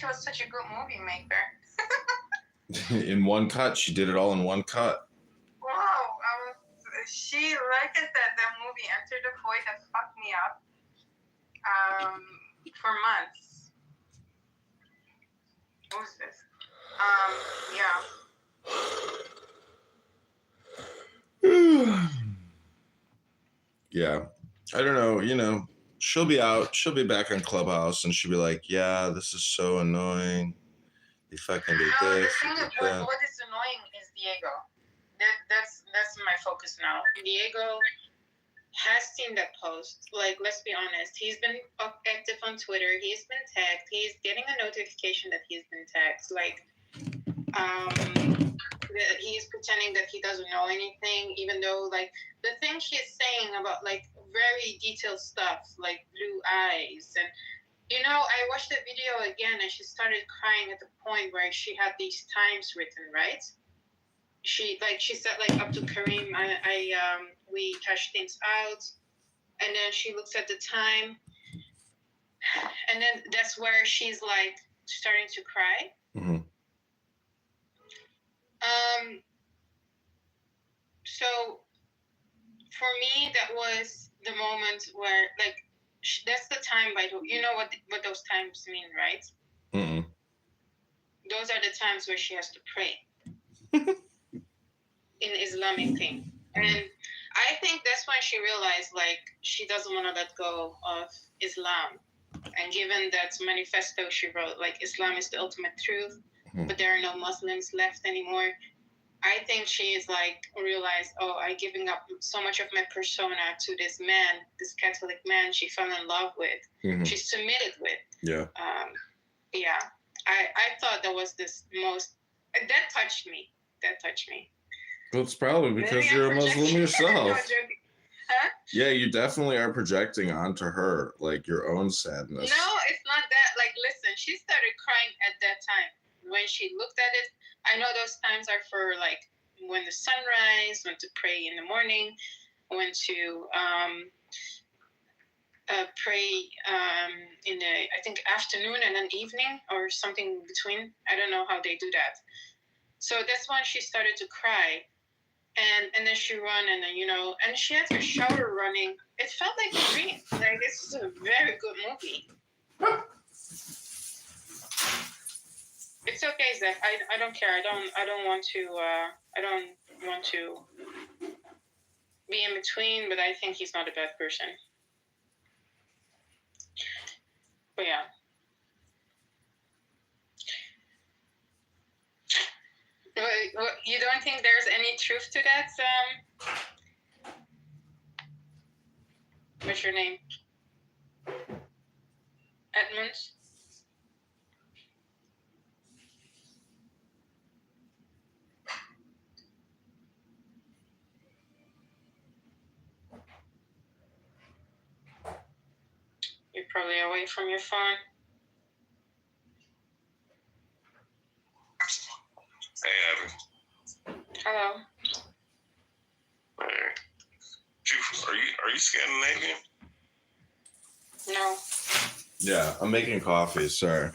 she was such a good movie maker. In one cut, she did it all in one cut. Wow, she, like I said, that movie Enter the Void has fucked me up for months. Who's this? Yeah. Yeah. I don't know, you know, she'll be out, she'll be back on Clubhouse, and she'll be like, yeah, this is so annoying. You fucking did No, the this. thing is, what is annoying is Diego. That's my focus now. Diego has seen that post. Like, let's be honest. He's been active on Twitter. He's been tagged. He's getting a notification that he's been tagged. Like, he's pretending that he doesn't know anything, even though, like, the thing she's saying about, like, very detailed stuff, like blue eyes. And, you know, I watched the video again, and she started crying at the point where she had these times written, right? She said, like, up to Kareem, we hash things out. And then she looks at the time. And then that's where she's, like, starting to cry. Mm-hmm. So for me, that was the moment where, like, that's the time, by the way. You know what those times mean, right? Mm-mm. Those are the times where she has to pray. In Islamic thing. And I think that's when she realized, like, she doesn't want to let go of Islam. And given that manifesto she wrote, like, Islam is the ultimate truth, but there are no Muslims left anymore. I think she is, like, realized, I'm giving up so much of my persona to this man, this Catholic man she fell in love with. Mm-hmm. She submitted with. Yeah. Yeah. I thought that was that touched me. Well, it's probably because you're a Muslim yourself. Huh? Yeah, you definitely are projecting onto her, like, your own sadness. No, it's not that. Like, listen, she started crying at that time. When she looked at it, I know those times are for, like, when the sunrise, when to pray in the morning, when to pray in the, I think, afternoon and then evening or something between. I don't know how they do that. So that's when she started to cry. And then she ran, and then, you know, and she had her shower running. It felt like a dream. Like, this is a very good movie. It's okay, Zach. I don't care. I don't want to be in between, but I think he's not a bad person. But yeah. You don't think there's any truth to that? What's your name? Edmonds? You're probably away from your phone. Hey, Abby. Hello. Hey. Are you Scandinavian? No. Yeah, I'm making coffee, sorry.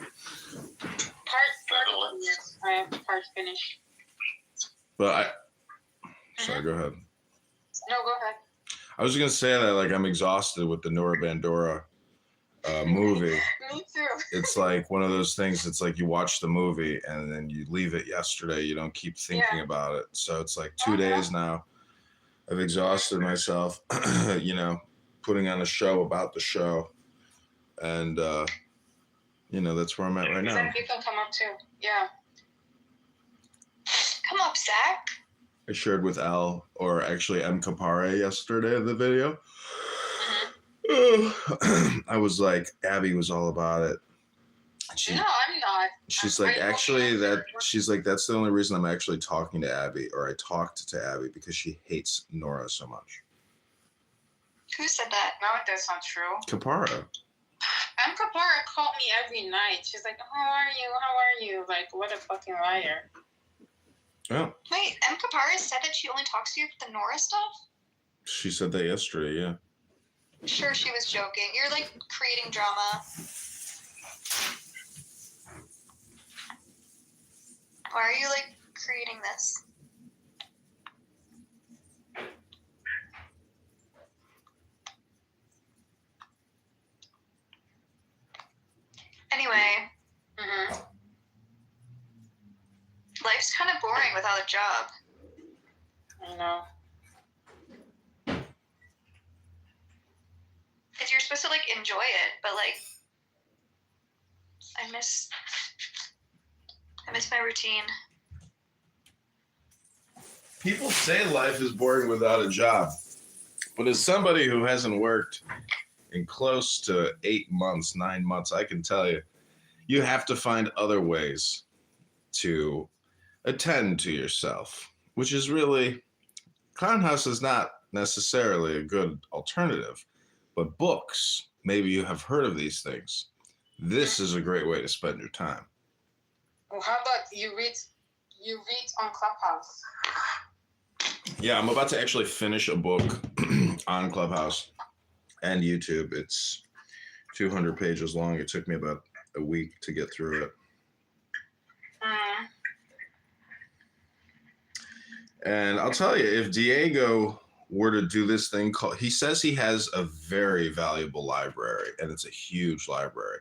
Yes, I have part finished. But sorry, go ahead. No, go ahead. I was going to say that, like, I'm exhausted with the Nora Bandora movie. Me too. It's like one of those things, it's like you watch the movie and then you leave it yesterday. You don't keep thinking about it. So it's like 2 days now. I've exhausted myself, you know, putting on a show about the show. And, you know, that's where I'm at right now. Zach, you can come up too. Yeah. Come up, Zach. I shared with Al, or actually M. Capare yesterday in the video. I was like, Abby was all about it. No, I'm not. She's like, she's like, that's the only reason I'm actually talking to Abby, or I talked to Abby, because she hates Nora so much. Who said that? No, that's not true. Capara. M. Capara called me every night. She's like, how are you? Like, what a fucking liar. Yeah. Wait, M. Capara said that she only talks to you for the Nora stuff? She said that yesterday, yeah. Sure, she was joking. You're, like, creating drama. Why are you like creating this? Anyway, life's kind of boring without a job. I know. Because you're supposed to like enjoy it, but like I miss my routine. People say life is boring without a job, but as somebody who hasn't worked in close to 8 months, 9 months, I can tell you, you have to find other ways to attend to yourself, which is really, Clown House is not necessarily a good alternative, but books, maybe you have heard of these things. This is a great way to spend your time. Well, how about you read on Clubhouse? Yeah, I'm about to actually finish a book on Clubhouse and YouTube. It's 200 pages long. It took me about a week to get through it. And I'll tell you, if Diego were to do this thing called, he says he has a very valuable library, and it's a huge library.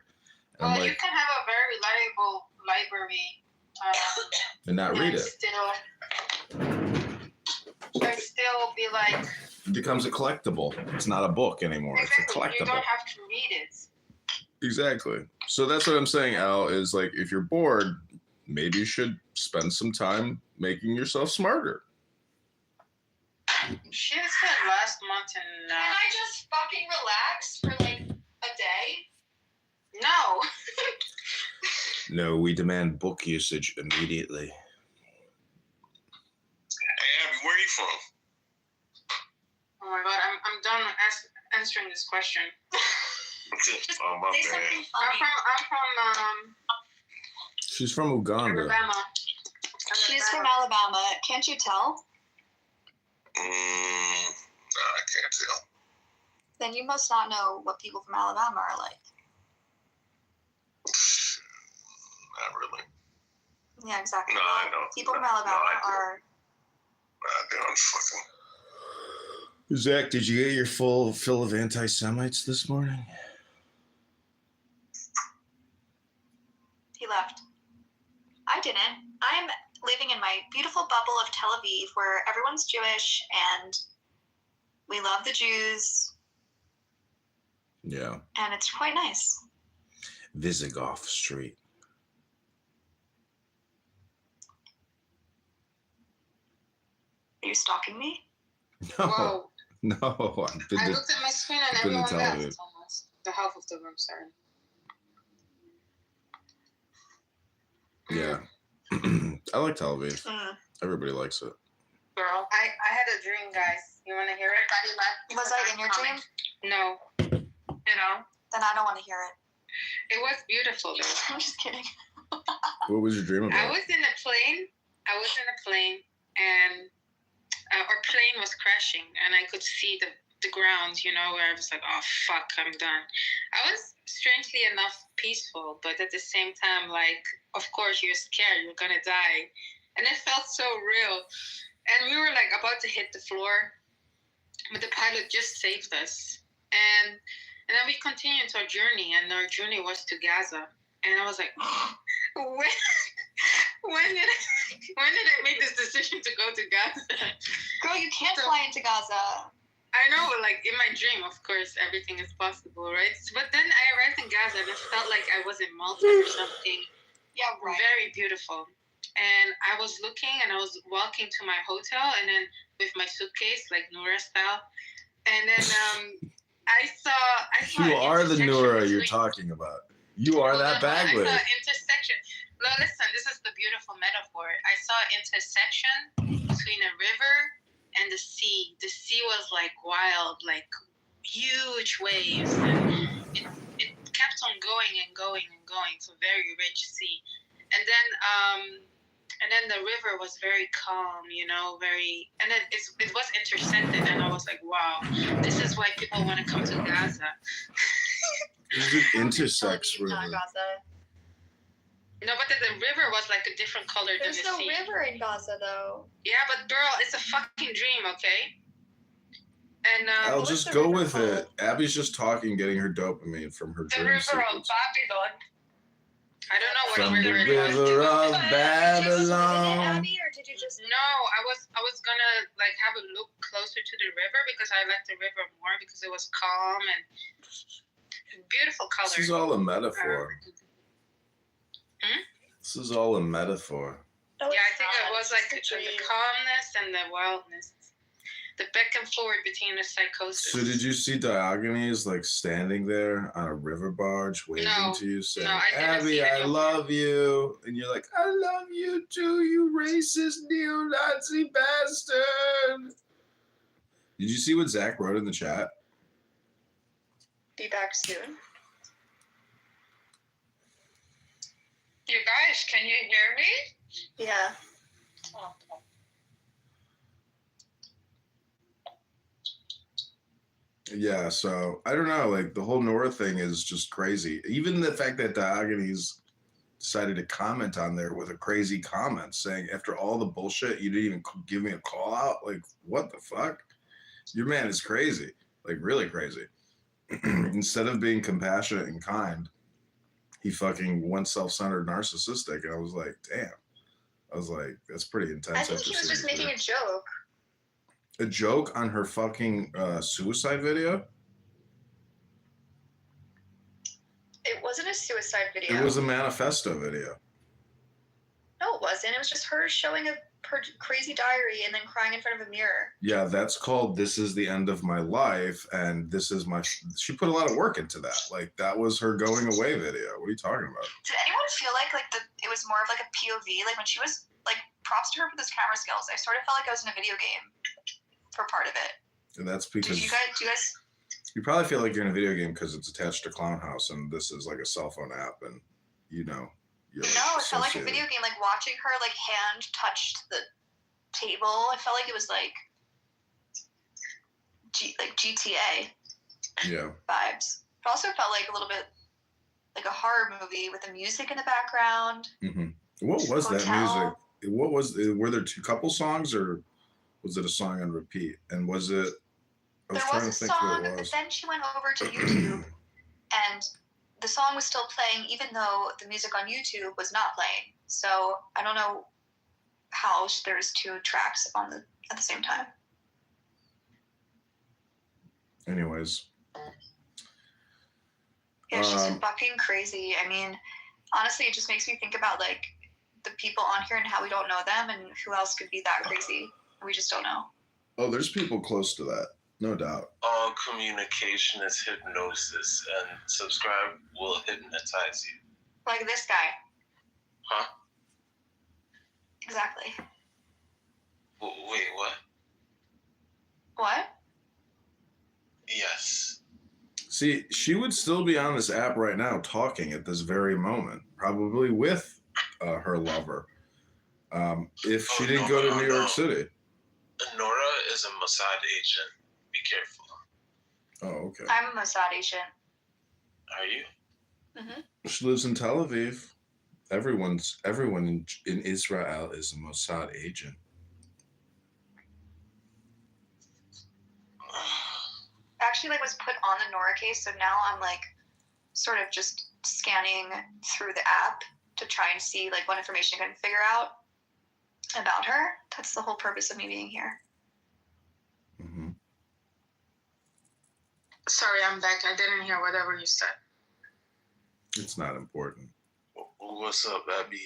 And well, you can have a very valuable library and not read it. Still be like. It becomes a collectible. It's not a book anymore. Exactly. It's a collectible. You don't have to read it. Exactly. So that's what I'm saying, Al, is like if you're bored, maybe you should spend some time making yourself smarter. She said last month and. Can I just fucking relax for like a day? No. No, we demand book usage immediately. Hey, Abby, where are you from? Oh my god, I'm done answering this question. Just Oh, my say bad. something I'm funny. from She's from Uganda. Alabama. She's from Alabama. Can't you tell? No, I can't tell. Then you must not know what people from Alabama are like. Not really. Yeah, exactly. No, I know. People from No, Alabama I do. are. I don't fucking. Zach, did you get your full fill of anti-Semites this morning? He left. I didn't. I'm living in my beautiful bubble of Tel Aviv where everyone's Jewish and we love the Jews Yeah. and it's quite nice. Visigoth Street. Are you stalking me? No, Whoa. no. I've been I to, looked at my screen and I've been to everyone Tel left Aviv. almost. The half of the room, sorry. yeah. I like Tel Aviv. Mm. Everybody likes it. Girl, I had a dream, guys. You want to hear it? Was I in your dream? No. You know? Then I don't want to hear it. It was beautiful, though. I'm just kidding. What was your dream I about? was in a plane, and our plane was crashing, and I could see the ground, you know, where I was like, oh, fuck, I'm done. I was, strangely enough, peaceful, but at the same time, like, of course, you're scared, you're gonna die. And it felt so real. And we were, like, about to hit the floor, but the pilot just saved us. And then we continued our journey, and our journey was to Gaza. And I was like, when did I make this decision to go to Gaza? Girl, you can't fly into Gaza. I know, like, in my dream, of course, everything is possible, right? But then I arrived in Gaza, and it felt like I was in Malta or something. Yeah, right. Very beautiful. And I was looking, and I was walking to my hotel, and then with my suitcase, like Noura style. And then I saw You are the intersection Noura you're between- talking about. You are that bag I saw lady. an intersection. No, listen, this is the beautiful metaphor. I saw an intersection between a river and the sea. The sea was like wild, like huge waves. And it kept on going and going and going. It's a very rich sea. And then the river was very calm, you know, and it was intersected, and I was like, wow, this is why people want to come to Gaza. It intersex Not river. Gaza. No, but the river was like a different color than There's the no sea. river in Gaza, though. Yeah, but girl, it's a fucking dream, okay? And I'll what was just the go river with it. called? Abby's just talking, getting her dopamine from her the dream river of sequence. Babylon. I don't know what From the river it was. river of But did you swim in it, Babylon. Abby, or did you just? No, I was gonna like have a look closer to the river because I like the river more because it was calm and beautiful color. This is all a metaphor. Hmm? This is all a metaphor. No, Yeah, I it's think it not. was like It's a the dream. calmness and the wildness, the back and forth between the psychosis. So did you see Diogenes like standing there on a river barge waving No. to you saying, No, I didn't Abby, see I any of love you. And you're like, I love you too, you racist neo-Nazi bastard. Did you see what Zach wrote in the chat? Be back soon. You guys, can you hear me? Yeah. Yeah, so I don't know, like the whole Nora thing is just crazy. Even the fact that Diogenes decided to comment on there with a crazy comment saying, after all the bullshit, you didn't even give me a call out. Like, what the fuck? Your man is crazy, like really crazy. Instead of being compassionate and kind, he fucking went self-centered, narcissistic. And I was like, damn. I was like, that's pretty intense. I think he was just making a joke. A joke on her fucking suicide video? It wasn't a suicide video. It was a manifesto video. No, it wasn't. It was just her showing her crazy diary and then crying in front of a mirror. Yeah, that's called This Is the End of My Life, and this is my... She put a lot of work into that. Like, that was her going away video. What are you talking about? Did anyone feel like it was more of like a POV? Like when she was like, props to her for those camera skills. I sort of felt like I was in a video game for part of it. And that's Do because you guys? you probably feel like you're in a video game because it's attached to Clown House, and this is like a cell phone app, and you know... You're No, it felt like a associated. video game. Like watching her like hand touched the table. I felt like it was like GTA Yeah. vibes. It also felt like a little bit like a horror movie with the music in the background. Mm-hmm. What was that Hotel. music? What was? Were there two couple songs, or was it a song on repeat? And was it? I was There trying was to a think song, what it but was. then she went over to YouTube and the song was still playing even though the music on YouTube was not playing. So I don't know how there's two tracks at the same time. Anyways, Yeah, she's Um, fucking crazy. I mean, honestly, it just makes me think about like the people on here and how we don't know them and who else could be that crazy. We just don't know. oh, there's people close to that, no doubt. All communication is hypnosis, and subscribe will hypnotize you. Like this guy. Huh? Exactly. Wait, what? What? Yes. See, she would still be on this app right now, talking at this very moment, probably with her lover, if she Oh, didn't no, go to no, New no. York City. Nora is a Mossad agent. Be careful. Oh, okay. I'm a Mossad agent. Are you? She lives in Tel Aviv. Everyone in Israel is a Mossad agent. Actually like was put on the Nora case, so now I'm like sort of just scanning through the app to try and see like what information I can figure out about her. That's the whole purpose of me being here. Mm-hmm. Sorry, I'm back. I didn't hear whatever you said. It's not important. What's up, Abby?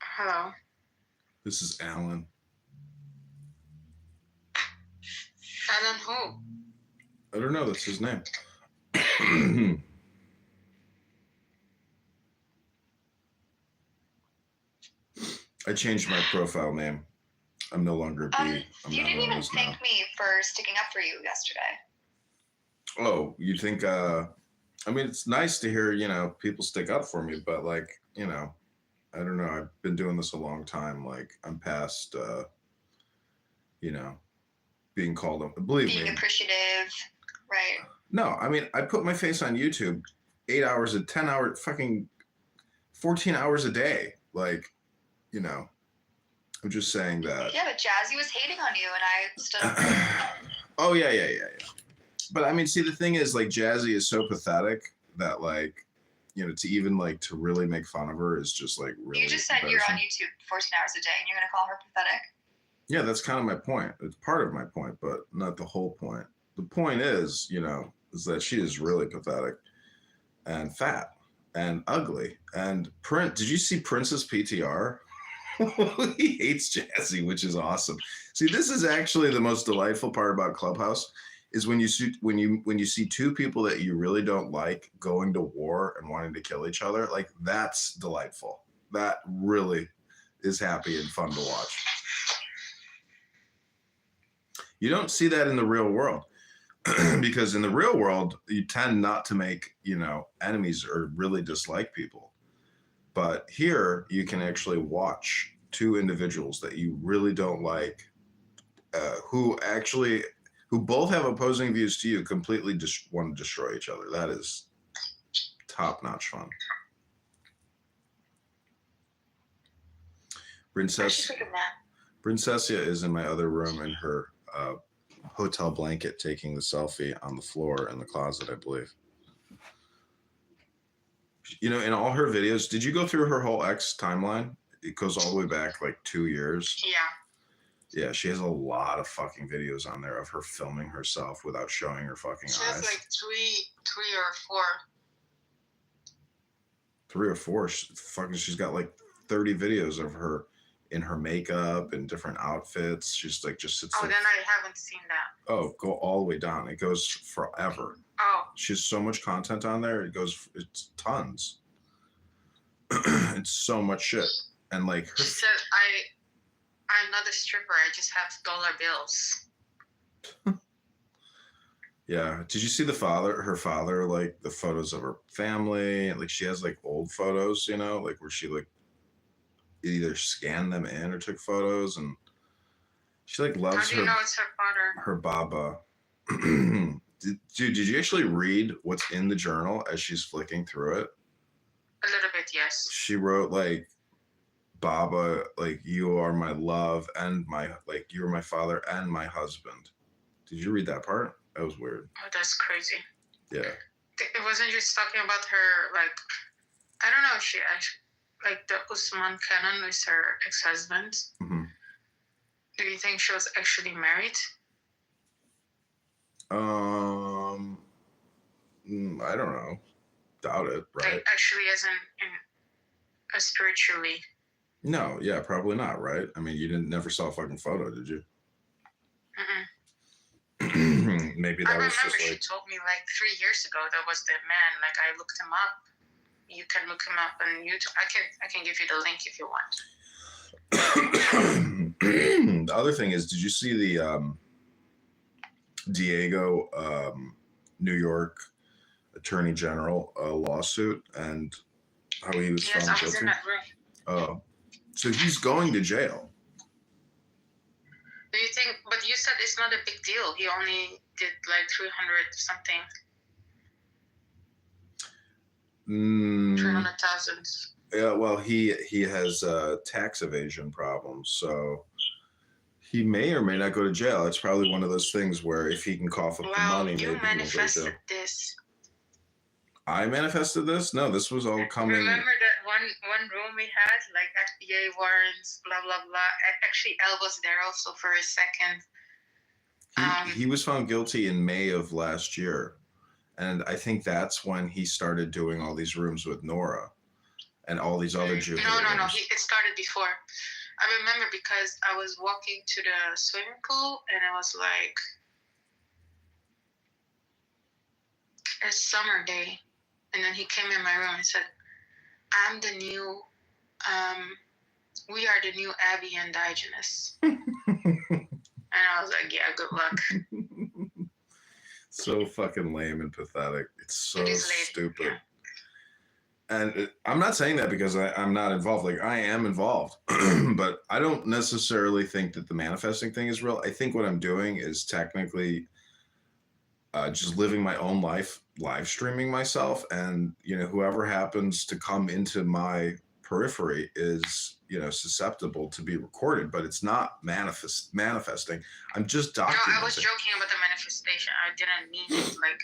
Hello. This is Alan. Alan who? I don't know. That's his name. I changed my profile name. I'm no longer B. I'm You not didn't known even as thank now. me for sticking up for you yesterday. Oh, you think? I mean, it's nice to hear people stick up for me, but like I don't know. I've been doing this a long time. Like I'm past being called up. Believe Being me. appreciative, right? No, I mean, I put my face on YouTube 8 hours, 10 hours, fucking 14 hours a day. Like, you know, I'm just saying that. Yeah, but Jazzy was hating on you, and I stood up for you. Oh, yeah. But I mean, see, the thing is, like, Jazzy is so pathetic that, like, you know, to even, like, to really make fun of her is just, like, really You just said you're on YouTube 14 hours a day, and you're going to call her pathetic? Yeah, that's kind of my point. It's part of my point, but not the whole point. The point is, you know, is that she is really pathetic and fat and ugly. And did you see Prince's PTR? He hates Jazzy, which is awesome. See, this is actually the most delightful part about Clubhouse is when you see two people that you really don't like going to war and wanting to kill each other. Like, that's delightful. That really is happy and fun to watch. You don't see that in the real world because in the real world, you tend not to make, you know, enemies or really dislike people. But here you can actually watch two individuals that you really don't like, who both have opposing views to you, completely just want to destroy each other. That is top-notch fun. Princessia is in my other room in her hotel blanket taking the selfie on the floor in the closet, I believe. You know, in all her videos, did you go through her whole X timeline? It goes all the way back like 2 years. Yeah, she has a lot of fucking videos on there of her filming herself without showing her fucking eyes. She has like three or four. 3 or 4. She's got like 30 videos of her in her makeup and different outfits. She's like just sits. Oh, like, then I haven't seen that. Oh, go all the way down. It goes forever. Oh. She has so much content on there. It's tons. It's so much shit. And like she said, I'm not a stripper. I just have dollar bills. Yeah. Did you see her father, like the photos of her family? Like she has like old photos, you know, like where she like either scanned them in or took photos, and she like loves How do you know it's her father? Her Baba. Did you actually read what's in the journal as she's flicking through it? A little bit, yes. She wrote like, Baba, like you are my love and you're my father and my husband. Did you read that part? That was weird. Oh, that's crazy. Yeah. It wasn't just talking about her, like, I don't know if she actually, like the Usman Khanan is her ex-husband. Mm-hmm. Do you think she was actually married? I don't know. Doubt it, right? Like actually as in spiritually. No, yeah, probably not, right? I mean, you never saw a fucking photo, did you? Maybe that was just like... I remember she told me like 3 years ago that was the man. Like I looked him up. You can look him up on YouTube. I can give you the link if you want. The other thing is, did you see the Diego New York Attorney General lawsuit and how he was found guilty? Yes, I was in that room. Oh, so he's going to jail. Do you think? But you said it's not a big deal. He only did like 300 something. 300,000. Yeah, well, he has tax evasion problems, so he may or may not go to jail. It's probably one of those things where if he can cough up the money, maybe he won't go to jail. You manifested this. I manifested this? No, this was all coming. Remember that one room we had, like FBA warrants, blah blah blah. Actually, Elle was there also for a second. He was found guilty in May of last year. And I think that's when he started doing all these rooms with Nora and all these other Jews. No. It started before. I remember because I was walking to the swimming pool and I was like, a summer day. And then he came in my room and said, I'm the new, we are the new Abby and Diogenes. And I was like, yeah, good luck. So fucking lame and pathetic. It's so stupid. Yeah. And I'm not saying that because I'm not involved. Like, I am involved. But I don't necessarily think that the manifesting thing is real. I think what I'm doing is technically just living my own life live streaming myself, and whoever happens to come into my periphery is susceptible to be recorded, but it's not manifesting. I'm just documenting. No, I was joking about the manifestation. I didn't mean it like.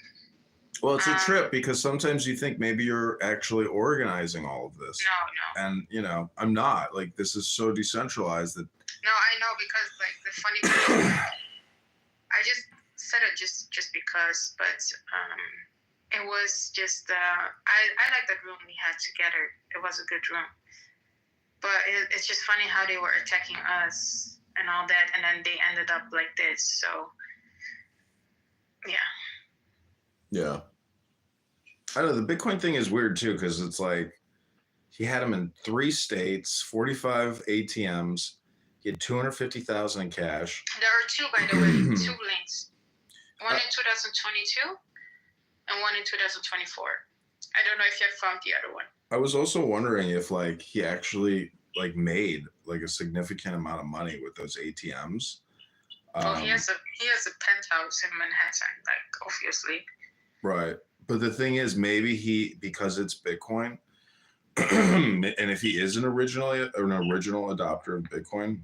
Well, it's a trip because sometimes you think maybe you're actually organizing all of this. No. And I'm not. Like, this is so decentralized that. No, I know, because like the funny thing, I just said it just because, but it was just I like the room we had together. It was a good room, but it's just funny how they were attacking us and all that, and then they ended up like this. So yeah, I know the Bitcoin thing is weird too, because it's like he had them in 3 states, 45 ATMs. He had 250,000 in cash. There are 2, by the way, 2 links. One in 2022 and one in 2024. I don't know if you have found the other one. I was also wondering if like he actually like made like a significant amount of money with those ATMs. He has a penthouse in Manhattan, like, obviously. Right. But the thing is, maybe because it's Bitcoin, and if he is an original adopter of Bitcoin,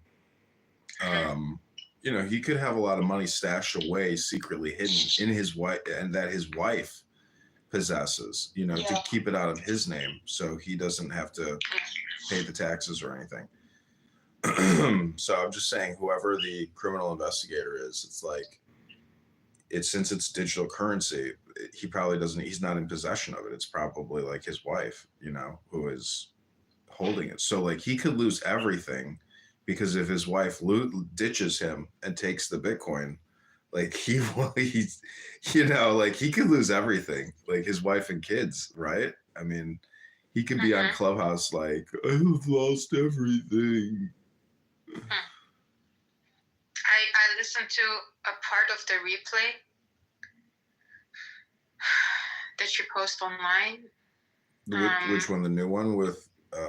he could have a lot of money stashed away, secretly hidden in his wife, and that his wife possesses, to keep it out of his name, so he doesn't have to pay the taxes or anything. So I'm just saying, whoever the criminal investigator is, it's like, since it's digital currency, he probably he's not in possession of it. It's probably like his wife, who is holding it. So like he could lose everything, because if his wife ditches him and takes the Bitcoin, like he's like he could lose everything, like his wife and kids, right? I mean, he could be on Clubhouse like, I've lost everything. I listened to a part of the replay that you post online. Which one? The new one with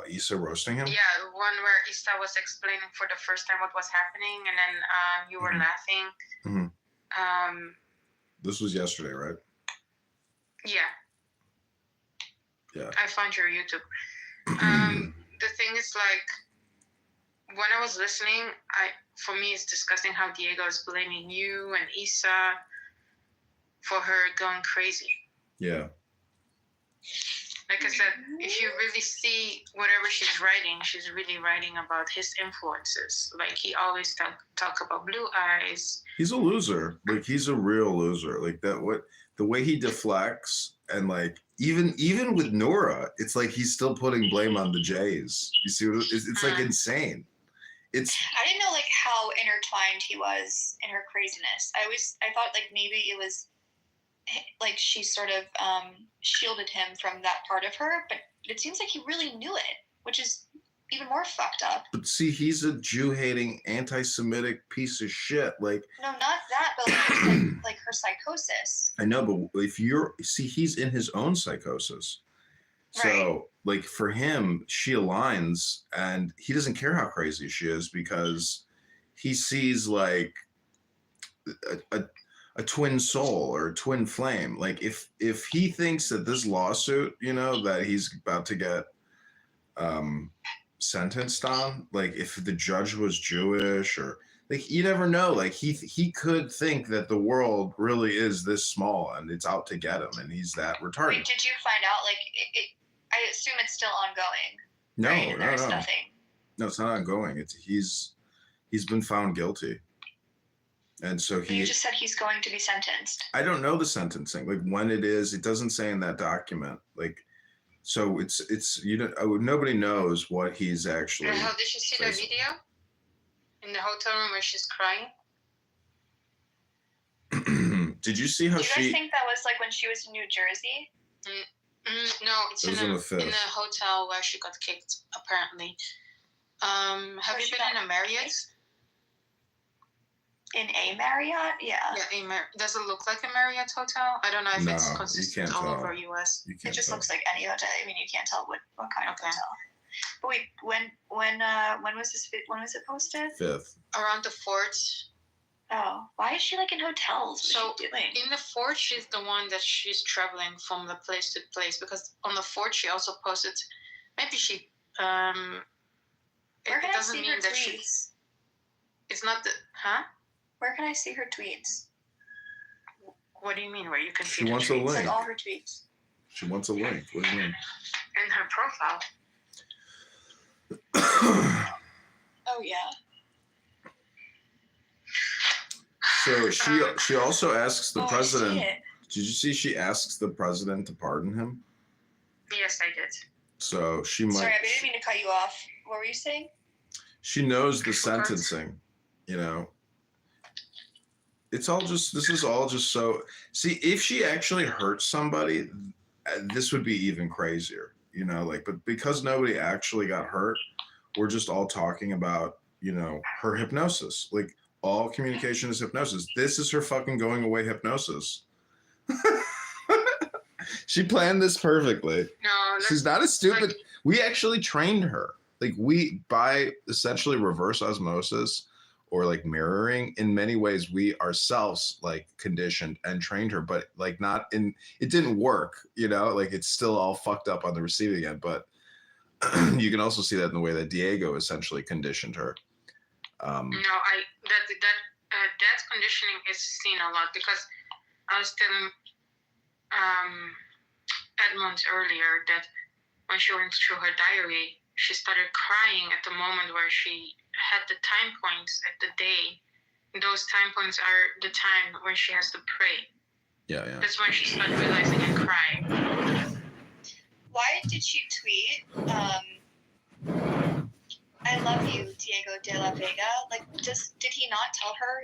Issa roasting him? Yeah, the one where Issa was explaining for the first time what was happening, and then you were laughing. This was yesterday, right? Yeah. Yeah. I found your YouTube. The thing is, like, when I was listening, for me, it's disgusting how Diego is blaming you and Issa for her going crazy. Yeah. Like I said, if you really see whatever she's really writing about his influences. Like, he always talk about Blue Eyes. He's a loser. Like, he's a real loser. Like, the way he deflects, and like even with Nora, it's like he's still putting blame on the Jays. You see what it's like insane. I didn't know like how intertwined he was in her craziness. I thought like maybe it was like she sort of shielded him from that part of her, but it seems like he really knew it, which is even more fucked up. But see, he's a Jew-hating, anti-Semitic piece of shit. Like, no, not that, but like her psychosis. I know, but he's in his own psychosis. So, right. Like, for him, she aligns, and he doesn't care how crazy she is, because he sees like a twin soul or a twin flame. Like, if he thinks that this lawsuit, that he's about to get sentenced on, like if the judge was Jewish, or like, you never know, like he could think that the world really is this small and it's out to get him, and he's that retarded. Wait, did you find out like I assume it's still ongoing? No, right? No, no. Nothing. No, it's not ongoing. He's been found guilty. And so you just said he's going to be sentenced. I don't know the sentencing, like when it is. It doesn't say in that document. Like, so it's nobody knows what he's actually. How did you see the video in the hotel room where she's crying? Did you see how she? Do you guys think that was like when she was in New Jersey? No, it's in a hotel where she got kicked, apparently. Have you been in a Marriott? In a Marriott? Yeah. Yeah, does it look like a Marriott hotel? I don't know if it's consistent all over US. It just looks like any hotel. I mean, you can't tell what kind of hotel. But wait, when was this? When was it posted? 5th. Around the 4th. Oh, why is she like in hotels? What So is she doing? in the fort, she's the one that she's traveling from the place to place, because on the fort she also posted. Maybe she. Where can It I doesn't see mean her that she. tweets? It's not the. Huh? Where can I see her tweets? What do you mean? Where you can She see the wants a tweets? It's link. like all her tweets. She wants a link. What do you mean? In her profile. Oh yeah. So she also asks the Oh, I president. see it. Did you see she asks the president to pardon him? Yes, I did. So she might. Sorry, I didn't mean to cut you off. What were you saying? She knows the sentencing. It's all just. This is all just so. See, if she actually hurt somebody, this would be even crazier. But because nobody actually got hurt, we're just all talking about her hypnosis. Like, all communication is hypnosis. This is her fucking going away hypnosis. She planned this perfectly. No, She's not as stupid. We actually trained her. Like, we, by essentially reverse osmosis or like mirroring, in many ways, we ourselves like conditioned and trained her, but like not in, it didn't work, like it's still all fucked up on the receiving end. But you can also see that in the way that Diego essentially conditioned her. No, that conditioning is seen a lot, because I was telling Edmund earlier that when she went through her diary, she started crying at the moment where she had the time points at the day. Those time points are the time when she has to pray. Yeah. That's when she started realizing and crying. Why did she tweet? I love you, Diego de la Vega. Like, did he not tell her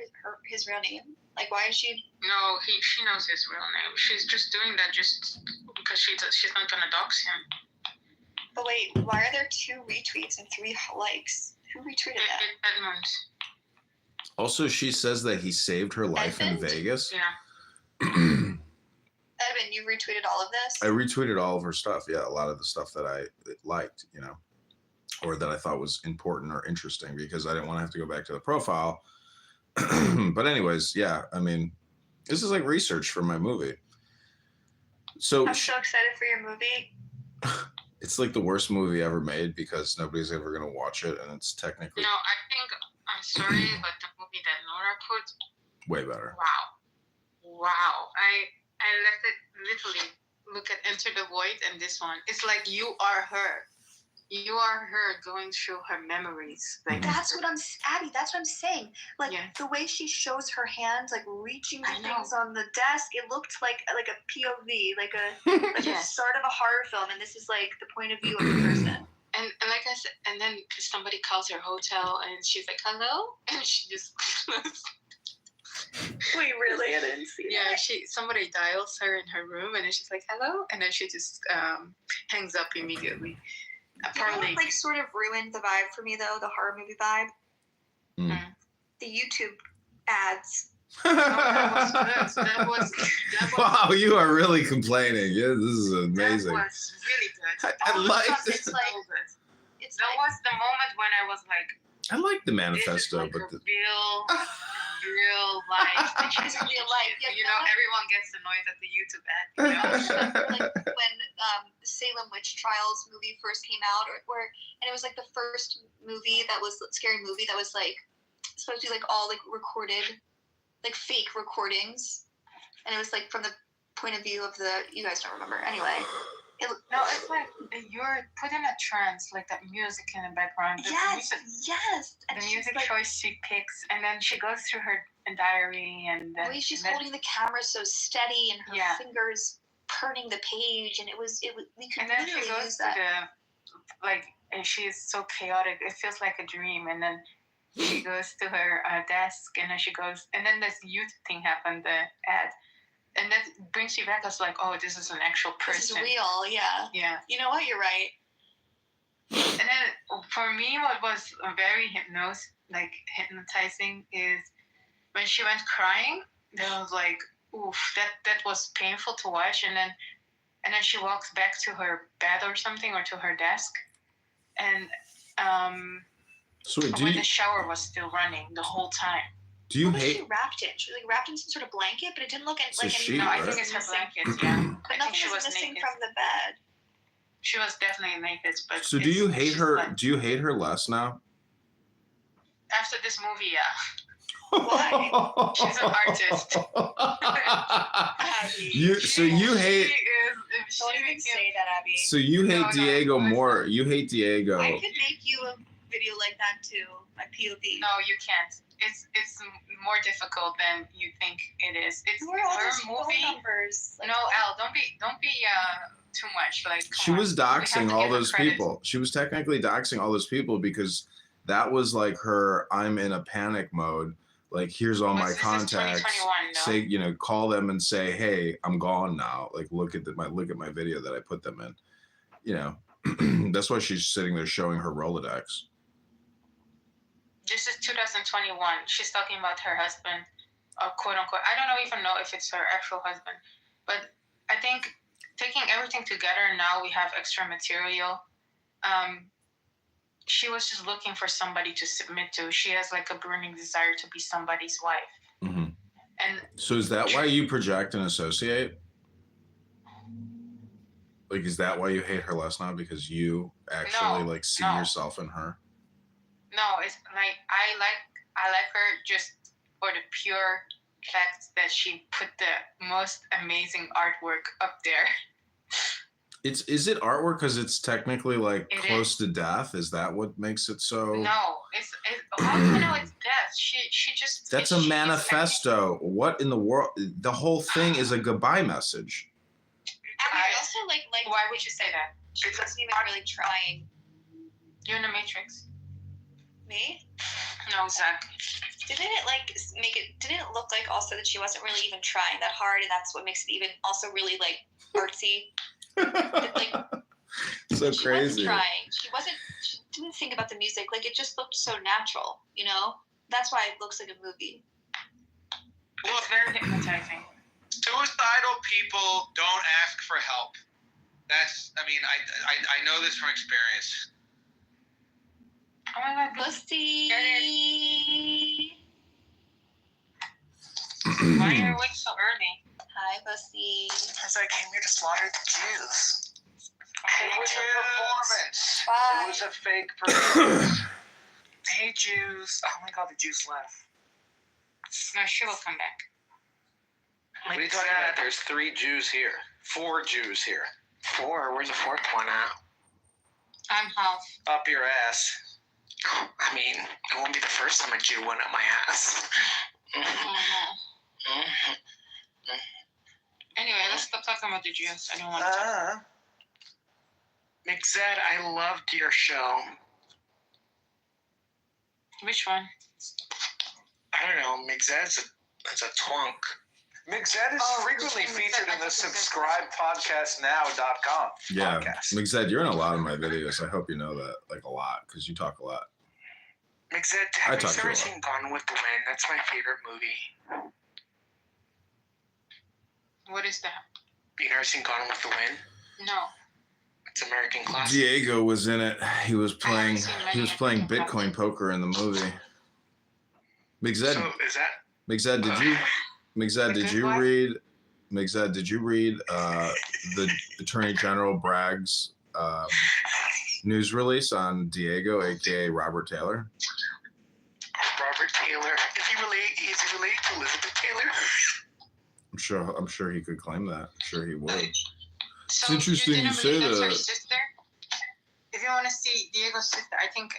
his real name? Like, why is she? No, she knows his real name. She's just doing that just because she's not gonna dox him. But wait, why are there 2 retweets and 3 likes? Who retweeted that? Edmund. Also, she says that he saved her life in Edmund? Vegas. Yeah. Evan, you retweeted all of this? I retweeted all of her stuff. Yeah, a lot of the stuff that I liked, or that I thought was important or interesting, because I didn't want to have to go back to the profile. But anyways, yeah, I mean, this is like research for my movie. So I'm so excited for your movie. it's like the worst movie ever made, because nobody's ever going to watch it. And it's technically No, I think, I'm sorry, but the movie that Nora put, way better. wow. I left it literally. Look at Enter the Void and this one. It's like you are her. You are her going through her memories. Like That's what I'm saying. Like, Yeah. the way she shows her hands, like reaching I to know. things on the desk, it looked like a POV, like the Yes. start of a horror film, and this is like the point of view of the person. And like I said, and then somebody calls her hotel and she's like, hello? And she just Wait, really? I didn't see yeah, somebody dials her in her room and then she's like, hello? And then she just hangs up immediately. You know Apparently, what, like, sort of ruined the vibe for me, though, the horror movie vibe? Mm. The YouTube ads. that was Wow, you are really complaining. Yeah, this is amazing. That was really good. I like It's So like, good. it's That like, was the moment when I was like, I like the this is manifesto, like but a real life. This is real life. Yeah, You know, everyone gets annoyed at the YouTube ad. You know? like when the Salem Witch Trials movie first came out, and it was like the first movie that was scary movie that was like supposed to be like all like recorded, like fake recordings, and it was like from the point of view of you guys don't remember anyway. No, it's like you're put in a trance, like that music in the background. The Yes. The And she's music like, choice she picks, and then she goes through her diary, and the then way she's and then- holding the camera so steady, and her Yeah. fingers turning the page, and it was we could and then she literally goes use to that. and she's so chaotic. It feels like a dream, and then she goes to her desk, and then she goes, and then this youth thing happened, the ad, and that brings you back as like, oh, this is an actual This is person. real, yeah. Yeah. You know what? You're right. And then for me, what was very hypnotizing is when she went crying. That was like, oof, that was painful to watch. And then she walks back to her bed or something, or to her desk, and So wait, when the shower was still running the whole time. Do you What was hate? she wrapped in? She was like wrapped in some sort of blanket, but it didn't look It's a like sheet, No, I right? think it's her missing. blanket. Yeah, But I think nothing she was was missing naked. from the bed. She was definitely naked, but So do you it's hate just her? like- Do you hate her less now? after this movie? Yeah, Why? she's an artist. Abby. So you hate. Don't even say that, Abby. So you hate No, Diego listen. more. You hate Diego. I could make you a video like that too. My POV. No, you can't. It's more difficult than you think it is. It's Who are all her those phone movie. numbers? Like, No, Al, don't be too much. Like She come was on. We have doxing to all give her those credit. people. She was technically doxing all those people because that was like her. I'm in a panic mode. Like here's all my This is contacts. 2021, though. Say call them and say, hey, I'm gone now. Like look at my video that I put them in. That's why she's sitting there showing her Rolodex. This is 2021. She's talking about her husband, quote unquote. I don't even know if it's her actual husband, but I think taking everything together now we have extra material. She was just looking for somebody to submit to. She has like a burning desire to be somebody's wife. Mm-hmm. And So is that why you project and associate? Like, is that why you hate her less now? Because you actually No, see no. yourself in her? no, it's like I like her just for the pure fact that she put the most amazing artwork up there. Is it artwork because it's technically like It close to death? Is that what makes it so? No, it's how do you know it's death? She just That's a manifesto. What in the world? The whole thing is a goodbye message. Abby, I also like Why would you say that? she wasn't even really trying. You're in the Matrix. Me? No, Zach. Didn't it look like also that she wasn't really even trying that hard, and that's what makes it even also really like artsy? So She crazy. wasn't trying. She didn't think about the music. Like it just looked so natural, That's why it looks like a movie. It's very hypnotizing. Suicidal people don't ask for help. I know this from experience. Oh my god, Pussy. why are you awake so early? Hi, Pussy. Because I came here to slaughter the Jews. It was a performance. Bye. It was a fake performance. Hey, Jews. Oh my God, the Jews left. No, she will come back. What are you talking about? There's 3 Jews here. 4 Jews here. 4? Where's the 4th one at? I'm half. Up your ass. I mean, it won't be the first time a Jew went up my ass. Anyway, let's stop talking about the Jews. I don't want to talk. Mixed, I loved your show. Which one? I don't know. Mixed's a twunk. Mixed is Oh, frequently Mixed, featured I in the think Mixed. subscribepodcastnow.com Yeah, podcast. Mixed, you're in a lot of my videos. I hope you know that, like a lot, because you talk a lot. Mixed, I have you talked to ever her. seen Gone with the Wind? That's my favorite movie. What is that? You never seen Gone with the Wind? No. It's American classic. Diego was in it. He was playing. seen He was many playing American Bitcoin poker in the movie. Mixed, So is that? Mixed, did you? Mixed, The did good you wife? read? Mixed, did you read the Attorney General Bragg's news release on Diego, aka Robert Taylor? Robert Taylor. Is he related to Elizabeth Taylor? I'm sure he could claim that. I'm sure he would. So interesting didn't you say believe that's her that. sister? If you want to see Diego's sister, I think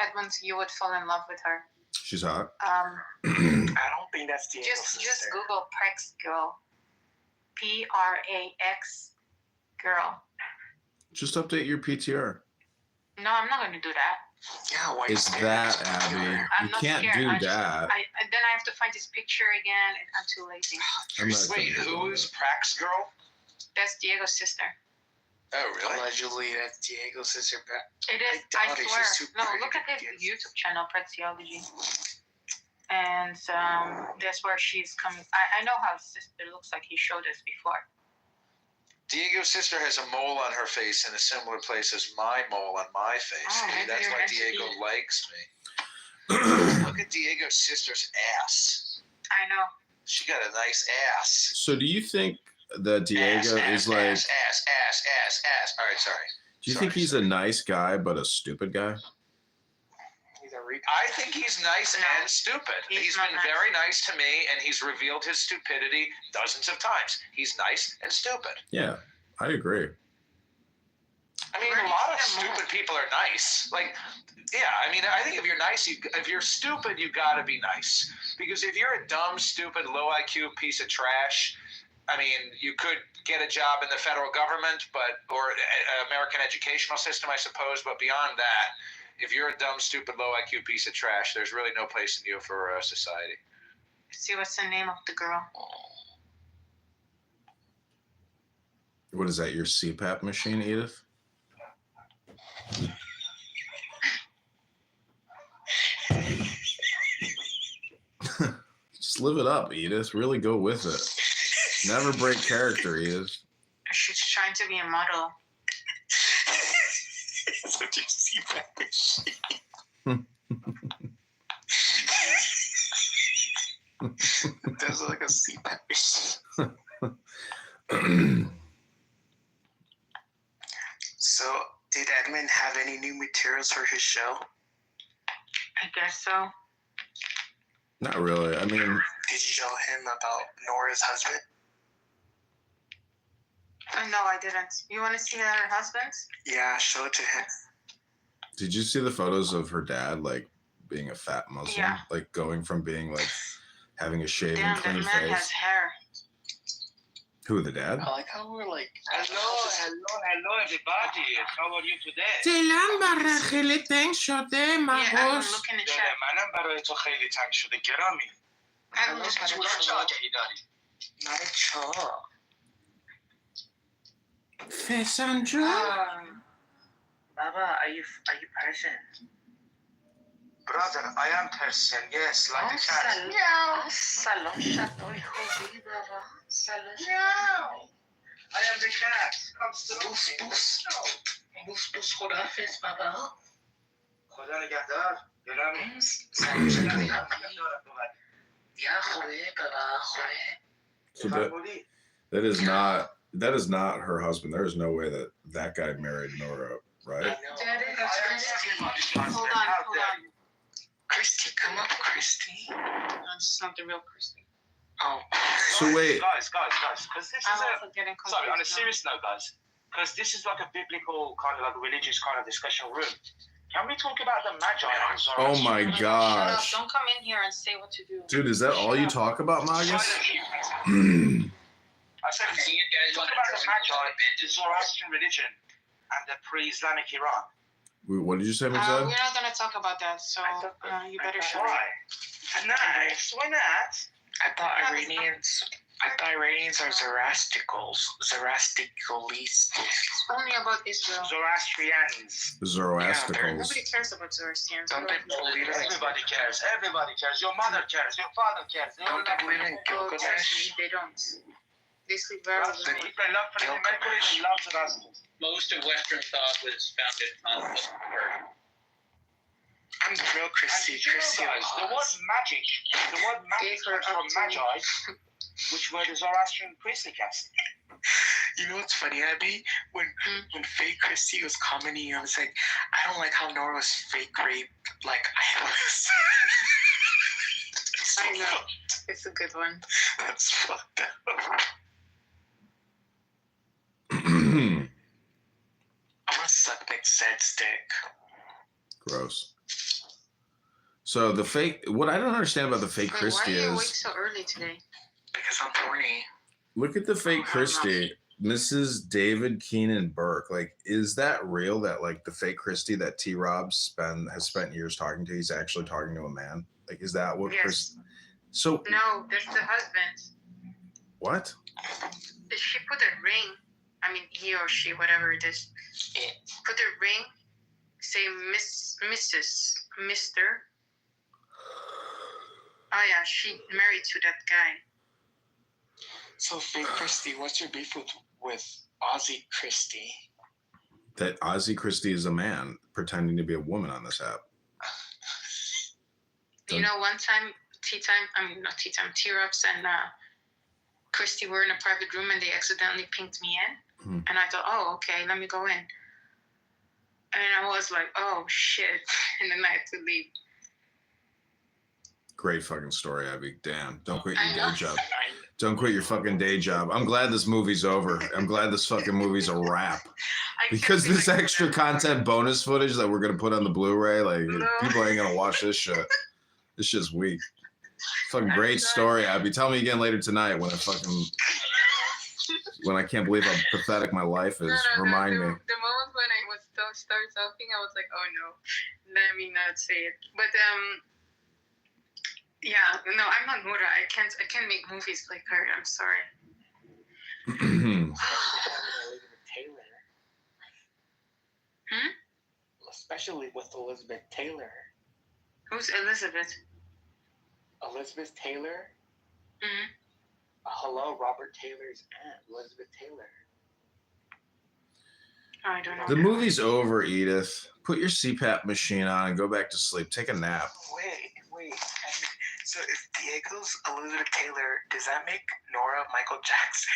Edmund, you would fall in love with her. She's hot. I don't think that's Diego's Just sister. Google Prax girl. Prax girl. Just update your PTR. No, I'm not going to do that. Yeah, why It's is that, there? Abby. I'm You not can't scared. do I just- that. Then I have to find this picture again, and I'm too lazy. I'm not Wait, gonna do who that. is Prax Girl? That's Diego's sister. Oh, really? Allegedly, that's Diego's sister. But It is. I I doubt it. swear. She's too No, pretty look to at be his Diego's YouTube channel, Praxiology. And that's where she's coming. I know how his sister looks like. He showed us before. Diego's sister has a mole on her face in a similar place as my mole on my face. Oh, Maybe maybe that's you're why meant to Diego be- likes me. Look at Diego's sister's ass. I know. She got a nice ass. So do you think that Diego is like? ass. All right, sorry. Do you think he's a nice guy but a stupid guy? He's a retard. I think he's nice No, and stupid. he's He's not been nice. very nice to me, and he's revealed his stupidity dozens of times. He's nice and stupid. Yeah, I agree. I mean, Where a do you lot of see him more? stupid people are nice. Like, yeah, I mean, I think if you're nice, if you're stupid, you got to be nice. Because if you're a dumb, stupid, low IQ piece of trash, I mean, you could get a job in the federal government, or American educational system, I suppose. But beyond that, if you're a dumb, stupid, low IQ piece of trash, there's really no place in you for society. See what's the name of the girl? What is that? Your CPAP machine, Edith? Just live it up, Edith. Really go with it. Never break character, Edith. She's trying to be a model. That's what you see back There's like a CPAP machine. So, did Edmund have any new materials for his show? I guess so. Not really. I mean, Did you show him about Nora's husband? No, I didn't. You want to see her husband? Yeah, show it to him. did you see the photos of her dad, like being a fat Muslim, Yeah. like going from being like having a shaven, Damn, that clean man has face? hair. Who, the dad? I like how we're like. Hello, everybody. How are you today? دلم برای خیلی تنگ شده Yeah, I'm مهوش looking at دل chat. منم برای تو خیلی تنگ شده گرامی. I'm looking at چه chat. آگهی داری؟ Not a chaw. فسان جون Baba, are you Persian? Brother, I am Persian. Yes, like a cat. سلام شبای خوبی بابا. سلام. I am the cat. Come to Boost, boost. Boost, boost, خداحافظ بابا. خدا نگهدار. گرامی. سلام شدی. یا خوبه بابا خوبه. So that is not her husband. There is no way that guy married Nora, right? I know. Hold on. Christy, come up, Christy. No, this is not the real Christy. Oh. So wait, Guys, because this I'm is also getting confused. sorry, on a now. serious note, guys, because this is like a biblical kind of like a religious kind of discussion room. Can we talk about the Magi? and oh my Zoroastrian? Shut up. gosh, Don't come in here and say what to do. dude, is that all you talk about, Magus? I said, talk about the Magi, the Zoroastrian religion, and the pre-Islamic Iran. What did you say, Mizad? We're not going to talk about that, so you better shut up. Why? Nice. Why not? I thought Iranians are Zoroastrians. Only about Israel. Zoroastrians. Zoroastricals. Nobody cares about Zoroastrians. Don't they believe in Everybody cares. Everybody cares. Your mother cares. Your father cares. Don't they believe in Oh, Gilgamesh? actually, they don't. They sleep very well. They love Freddie Mercury. They love Zoroastrians. Most of Western thought was founded on the word. I'm the real Christy. And did you know, Christy guys, the word magic Gave her comes from up to me. Magi, which were the Zoroastrian priestly caste. You know what's funny, Abby? When fake Christy was commenting, I was like, I don't like how Nora was fake rape. Like I was. I know. It's a good one. That's fucked up. I'm gonna suck Nick's sad stick. Gross. So the fake, what I don't understand about the fake Wait, Christy why are you awake is, so early today? Because I'm horny. look at the fake Christy, Mrs. David Keenan Burke. Like, is that real? That like the fake Christy that T. Rob has spent years talking to, he's actually talking to a man? Like, is that what Yes. Chris? So No, that's the husband. what? She put a ring. I mean, he or she, whatever it is. Put a ring. Say Mrs. Mr. Oh yeah, she married to that guy. So fake Christy, what's your beef with Aussie Christy? That Ozzy Christie is a man pretending to be a woman on this app. You know, one time, not tea time, T-Rex and Christy were in a private room and they accidentally pinged me in. And I thought, oh, okay, let me go in. And I was like, oh, shit. And then I had to leave. Great fucking story, Abby. Damn. Don't quit your day job. Don't quit your fucking day job. I'm glad this movie's over. I'm glad this fucking movie's a wrap. Because this extra content bonus footage that we're going to put on the Blu-ray, like, people ain't going to watch this shit. This shit's weak. Fucking great story, Abby. Tell me again later tonight when I can't believe how pathetic my life is. Remind me. The moment when I was start talking, I was like, oh no, let me not say it. But yeah, no, I'm not Nora. I can't make movies like her. I'm sorry. Taylor. Hmm? Especially with Elizabeth Taylor. Who's Elizabeth? Elizabeth Taylor? Mm-hmm. Hello, Robert Taylor's aunt, Elizabeth Taylor. I don't know. The movie's over, Edith. Put your CPAP machine on and go back to sleep. Take a nap. Wait. So if Diego's Elizabeth Taylor, does that make Nora Michael Jackson?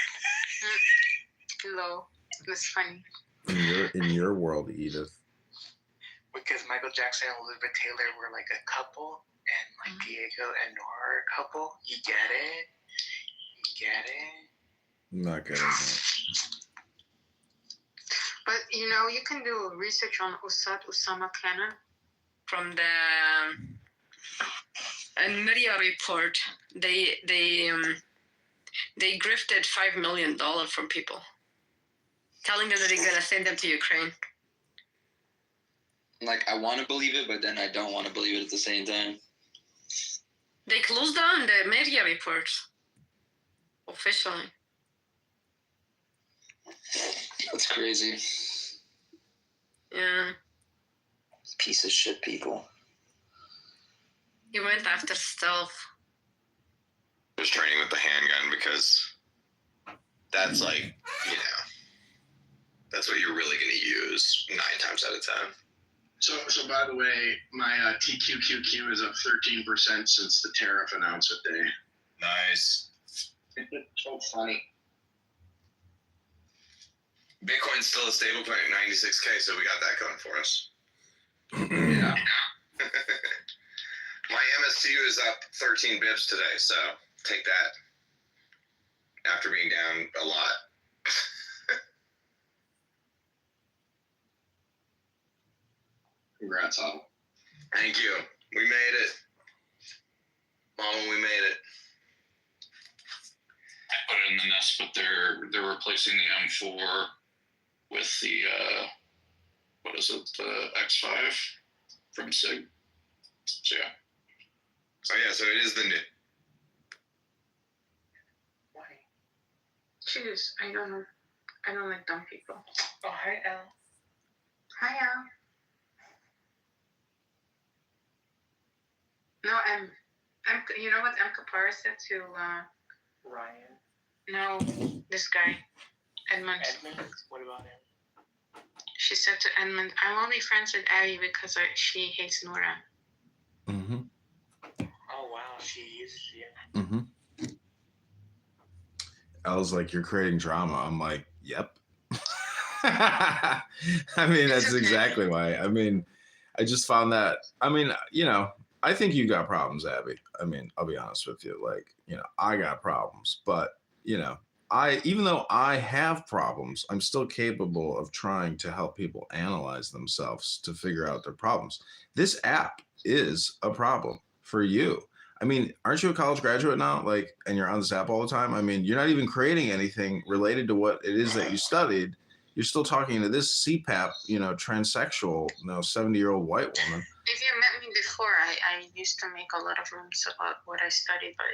Hello. That's funny. In your world, Edith. Because Michael Jackson and Elizabeth Taylor were like a couple, and like Diego and Nora are a couple. You get it? I'm not getting it. But you know, you can do research on Osama Khanna. From the media report, they grifted $5 million from people, telling them that they're gonna send them to Ukraine. Like, I want to believe it, but then I don't want to believe it at the same time. They closed down the media reports officially. That's crazy. Yeah. Piece of shit people. He went after stealth. Was training with the handgun because that's like, you know, that's what you're really going to use 9 times out of 10. So by the way, my TQQQ is up 13% since the tariff announcement day. Nice. So funny. Bitcoin's still a stable point at 96K, so we got that going for us. Yeah. My MSCU is up 13 bips today, so take that. After being down a lot. Congrats, Otto. Thank you. We made it. Mama, we made it. I put it in the nest, but they're replacing the M4 with the the X5 from SIG. So yeah. Oh yeah, so it is the new. Jeez, I don't know. I don't like dumb people. Oh, hi, Elle. Hi, Al. No, I'm. You know what Kapara said to Ryan. No, this guy, Edmund. What about him? She said to Edmund, "I'm only friends with Abby because she hates Nora." Mm-hmm. Oh wow, she uses you. Mm-hmm. Elle's like, you're creating drama. I'm like, yep. I mean, that's exactly why. I mean, I just found that. I mean, you know, I think you got problems, Abby. I mean, I'll be honest with you. Like, you know, I got problems, but you know, even though I have problems, I'm still capable of trying to help people analyze themselves to figure out their problems. This app is a problem for you. I mean, aren't you a college graduate now? Like, and you're on this app all the time? I mean, you're not even creating anything related to what it is that you studied. You're still talking to this CPAP, you know, transsexual, you know, 70-year-old white woman. If you met me before, I used to make a lot of rooms about what I studied, but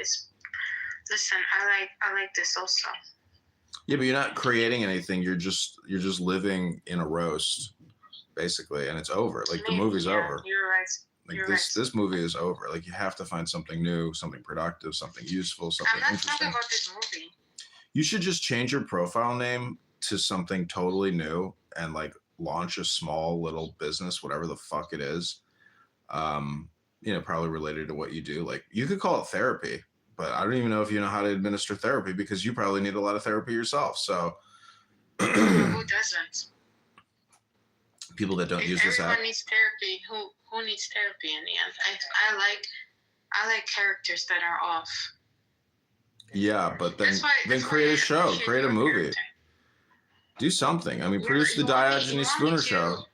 listen, I like this also. Yeah, but you're not creating anything. You're just living in a roast, basically, and it's over. Like the movie's over. You're right. Like this movie is over. Like you have to find something new, something productive, something useful, something I'm not interesting. talking about this movie. You should just change your profile name to something totally new and like launch a small little business, whatever the fuck it is. probably related to what you do. Like you could call it therapy, but I don't even know if you know how to administer therapy because you probably need a lot of therapy yourself. So Who doesn't? people that don't use this app. Everyone needs therapy. Who needs therapy in the end? I like characters that are off. Yeah, but then That's why create a I show, appreciate create a your movie, character. do something. I mean, produce the You want me Diogenes to- Spooner show.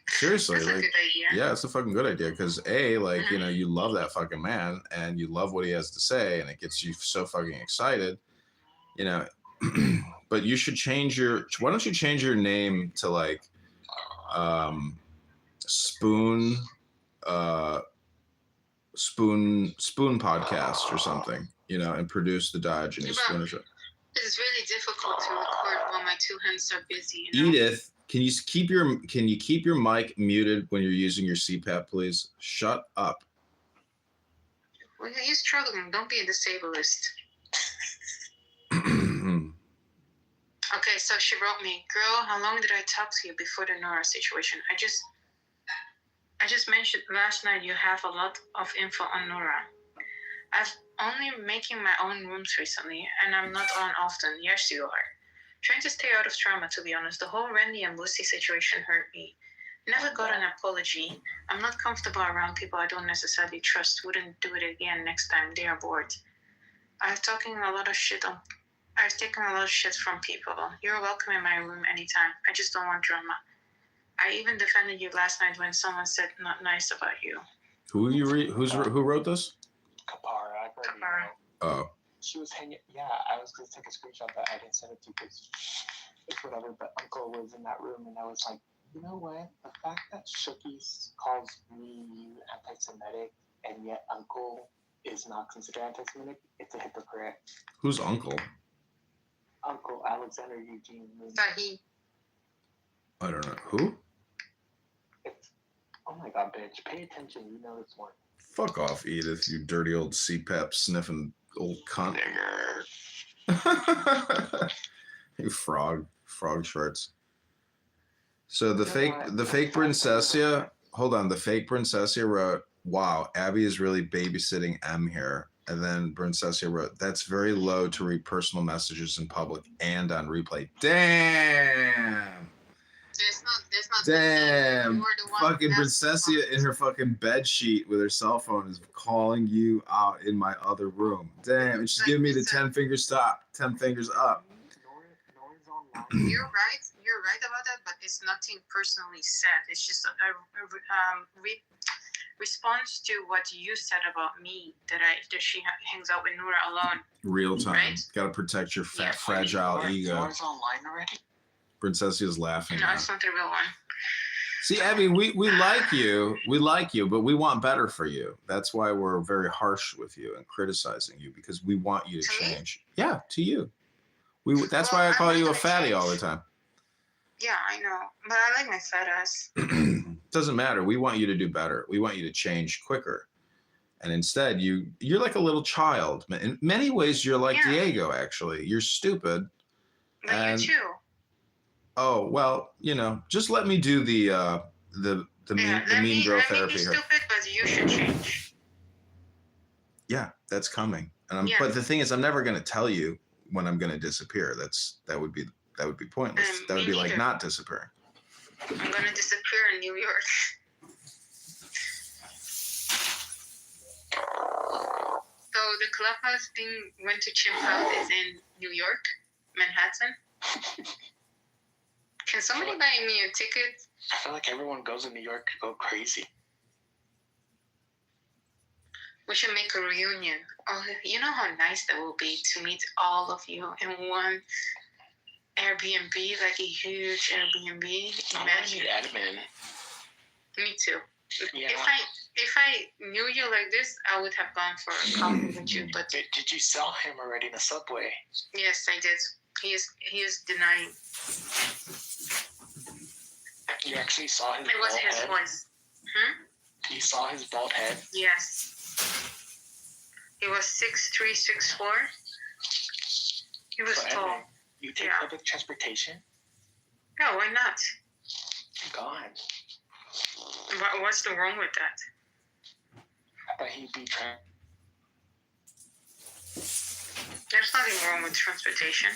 Seriously, That's a like, good idea. yeah, it's a fucking good idea because you love that fucking man and you love what he has to say and it gets you so fucking excited, But you should why don't you change your name to like Spoon Podcast or something, and produce the Diogenes Spooner show. It's really difficult to record while my two hands are busy. Edith, can you keep your mic muted when you're using your CPAP, please? Shut up. Well, you're struggling. Don't be a disableist. Okay, so she wrote me, girl, how long did I talk to you before the Nora situation? I just mentioned last night you have a lot of info on Nora. I've only making my own rooms recently, and I'm not on often. Yes, you are. Trying to stay out of trauma, to be honest. The whole Randy and Lucy situation hurt me. Never got an apology. I'm not comfortable around people I don't necessarily trust. Wouldn't do it again next time they are bored. I've taken a lot of shit from people. You're welcome in my room anytime. I just don't want drama. I even defended you last night when someone said not nice about you. Who wrote this? Kapara. I've already Kapara. know. Oh. She was hanging. Yeah, I was gonna take a screenshot, but I didn't send it to you because it's whatever. But Uncle was in that room, and I was like, you know what? The fact that Shookies calls me anti-Semitic, and yet Uncle is not considered anti-Semitic, it's a hypocrite. Who's Uncle? Uncle Alexander Eugene Moon. Sahi. I don't know. Who? Oh my god, bitch. Pay attention. You know this one. Fuck off, Edith, you dirty old CPAP sniffing old cunt. You frog shorts. So the fake Princessia, hold on, the fake Princessia wrote, wow, Abby is really babysitting M here. And then Princessia wrote, that's very low to read personal messages in public and on replay. Damn. There's not. Damn. Fucking Princessia in her fucking bed sheet with her cell phone is calling you out in my other room. Damn. And she's giving me the 10 fingers stop, 10 fingers up. You're right about that, but it's nothing personally said. It's just a response to what you said about me that she hangs out with Nora alone. Real time. Right? Gotta protect your fat, fragile ego. Nora's online already? Princessia's laughing. No, now. it's not the real one. See, Abby, we like you, but we want better for you. That's why we're very harsh with you and criticizing you because we want you to change. Me? Yeah, to you. That's why I call you a fatty all the time. Yeah, I know, but I like my fat ass. Doesn't matter. We want you to do better. We want you to change quicker. And instead, you're like a little child. In many ways, you're like Diego. Actually, you're stupid. But you too. Oh well, just let me do the mean girl therapy here. Stupid, but you should change. Yeah, that's coming. But the thing is, I'm never going to tell you when I'm going to disappear. That would be pointless. That would be like not disappearing. I'm going to disappear in New York. So the clubhouse thing went to chimp out is in New York, Manhattan. Can somebody buy me a ticket? I feel like everyone goes in New York to go crazy. We should make a reunion. Oh, you know how nice that will be to meet all of you in one Airbnb, like a huge Airbnb. Imagine. Admin. Me too. Yeah. If I knew you like this, I would have gone for a coffee with you. But did you sell him already in the subway? Yes, I did. He is denying. You actually saw his It was bald his head? voice. You saw his bald head? Yes. He was 6'3", 6'4". He was tall. You take public transportation? No, why not? God. What's the wrong with that? I thought he'd be trying. There's nothing wrong with transportation.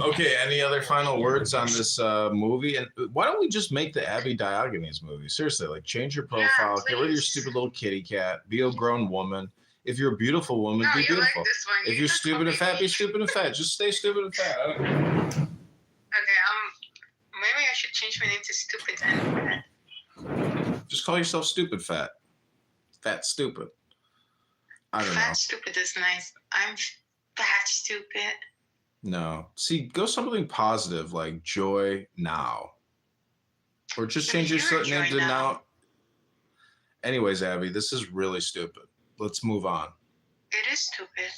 Okay, any other final words on this movie? And why don't we just make the Abby Diogenes movie? Seriously, like change your profile, get rid of your stupid little kitty cat, be a grown woman. If you're a beautiful woman, be beautiful. Like this one. If you're stupid and fat, be stupid and fat. Just stay stupid and fat. I don't care. Okay, maybe I should change my name to Stupid and Fat. Just call yourself stupid fat. Fat stupid. I don't know. Fat stupid is nice. I'm fat stupid. No. See, go something positive like Joy Now. Or just change your name to Now. Anyways, Abby, this is really stupid. Let's move on. It is stupid.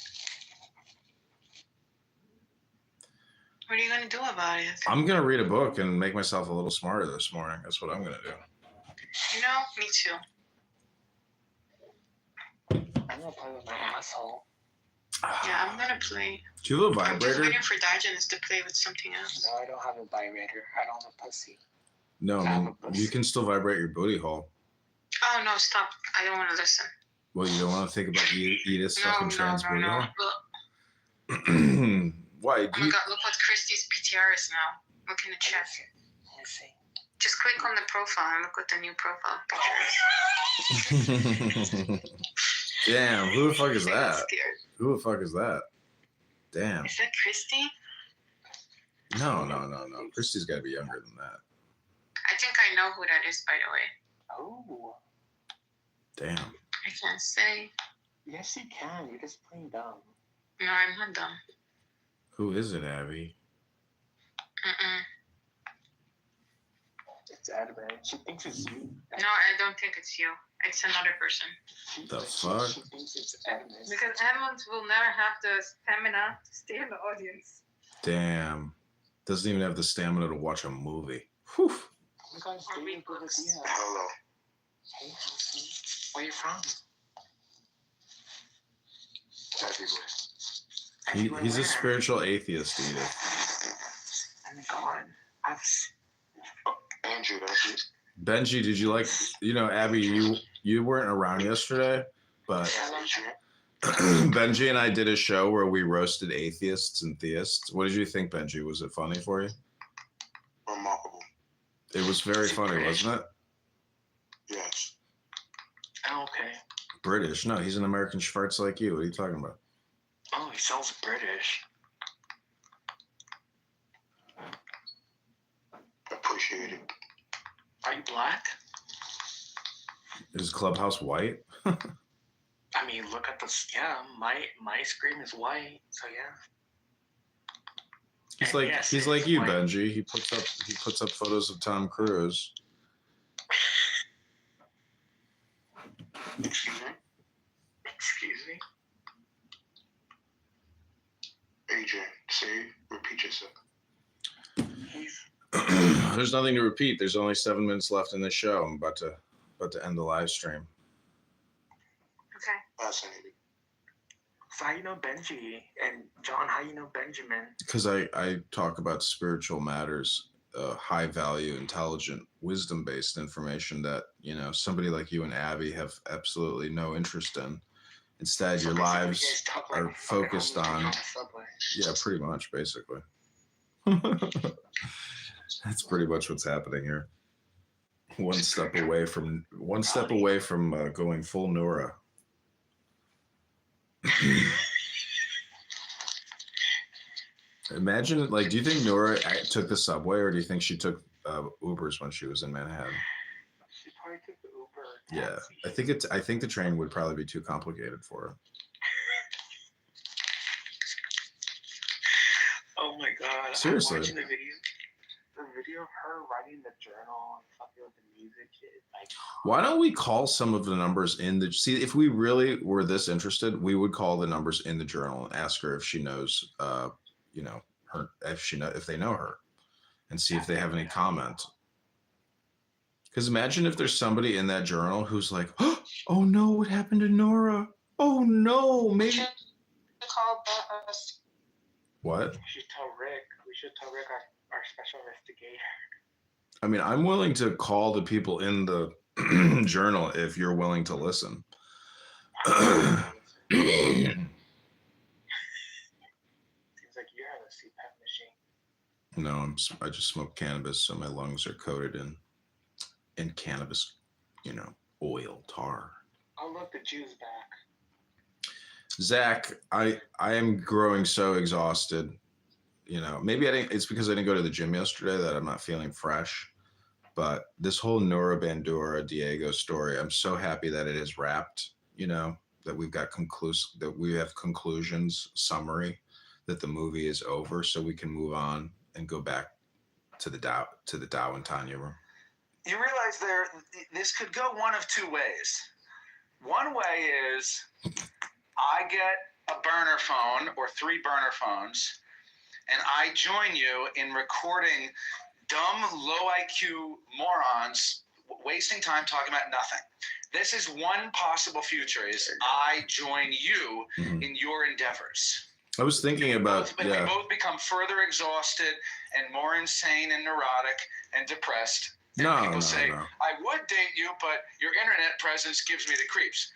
What are you going to do about it? I'm going to read a book and make myself a little smarter this morning. That's what I'm going to do. You know, me too. I'm gonna play with my asshole. Yeah, I'm gonna play. Do you have a I'm just vibrator? waiting for Diogenes to play with something else. No, I don't have a vibrator. I don't have a pussy. No, I have a pussy. you can still vibrate your booty hole. Oh, no, stop. I don't want to listen. Well, you don't want to think about Edith's fucking trans booty hole? Look, Why? oh my God, look what Christy's PTR is now. Look in the chat. Let me see. Just click on the profile and look what the new profile picture is. Damn, who the fuck is I'm that? scared. Who the fuck is that? Damn. Is that Christy? No. Christy's got to be younger than that. I think I know who that is, by the way. Oh. Damn. I can't say. Yes, you can. You're just plain dumb. No, I'm not dumb. Who is it, Abby? It's Adamant. She thinks it's you. No, I don't think it's you. It's another person. The fuck? She thinks it's Adamant. Because Edmund will never have the stamina to stay in the audience. Damn. Doesn't even have the stamina to watch a movie. Whew. You guys Or do read a good books. idea. Hello. Hey, Hanson. Where you from? Everywhere. He's a where? spiritual atheist, Edith. I'm gone. Andrew, that's it. Benji, did you like, Abby, you weren't around yesterday, but Benji and I did a show where we roasted atheists and theists. What did you think, Benji? Was it funny for you? Remarkable. It was very funny, wasn't it? Yes. Oh, okay. British. No, he's an American Schwartz like you. What are you talking about? Oh, he sounds British. Appreciate it. Are you black? Is Clubhouse white? I mean, look at this. Yeah, my screen is white. So yeah. He's And like yes, he's it's like you, white. Benji. He puts up photos of Tom Cruise. Excuse me? Excuse me. AJ, repeat yourself. There's nothing to repeat. There's only 7 minutes left in this show. I'm about to end the live stream. Okay. Fascinating. So how you know Benji? And John, how you know Benjamin? Because I talk about spiritual matters, high value, intelligent, wisdom based information that somebody like you and Abby have absolutely no interest in. Instead, your lives are focused on pretty much, basically. That's pretty much what's happening here. One step away from going full Nora. Imagine, do you think Nora took the subway, or do you think she took Ubers when she was in Manhattan? She probably took the Uber. Yeah, taxi. I think the train would probably be too complicated for her. Oh my God! Seriously. I'm watching the video of her writing the journal and fucking with the music. Why don't we call some of the numbers in the if we really were this interested, we would call the numbers in the journal and ask her if she knows her, if they know her, and see if they have any comment. Because imagine if there's somebody in that journal who's like, oh no, what happened to Nora? Oh no, maybe. Call us. What? We should tell Rick. We should tell Rick, our special investigator. I mean, I'm willing to call the people in the journal if you're willing to listen. Seems like you have a CPAP machine. No, I just smoke cannabis, so my lungs are coated in cannabis, oil, tar. I'll let the Jews back. Zach, I am growing so exhausted. Maybe it's because I didn't go to the gym yesterday that I'm not feeling fresh. But this whole Nora Bandura Diego story, I'm so happy that it is wrapped, that we've got that we have conclusions, summary, that the movie is over, so we can move on and go back to the Dow and Tanya room. You realize this could go one of two ways. One way is I get a burner phone or 3 burner phones, and I join you in recording dumb, low IQ morons wasting time talking about nothing. This is one possible future, is I join you in your endeavors. I was thinking about, We both become further exhausted and more insane and neurotic and depressed. And people say, I would date you, but your internet presence gives me the creeps.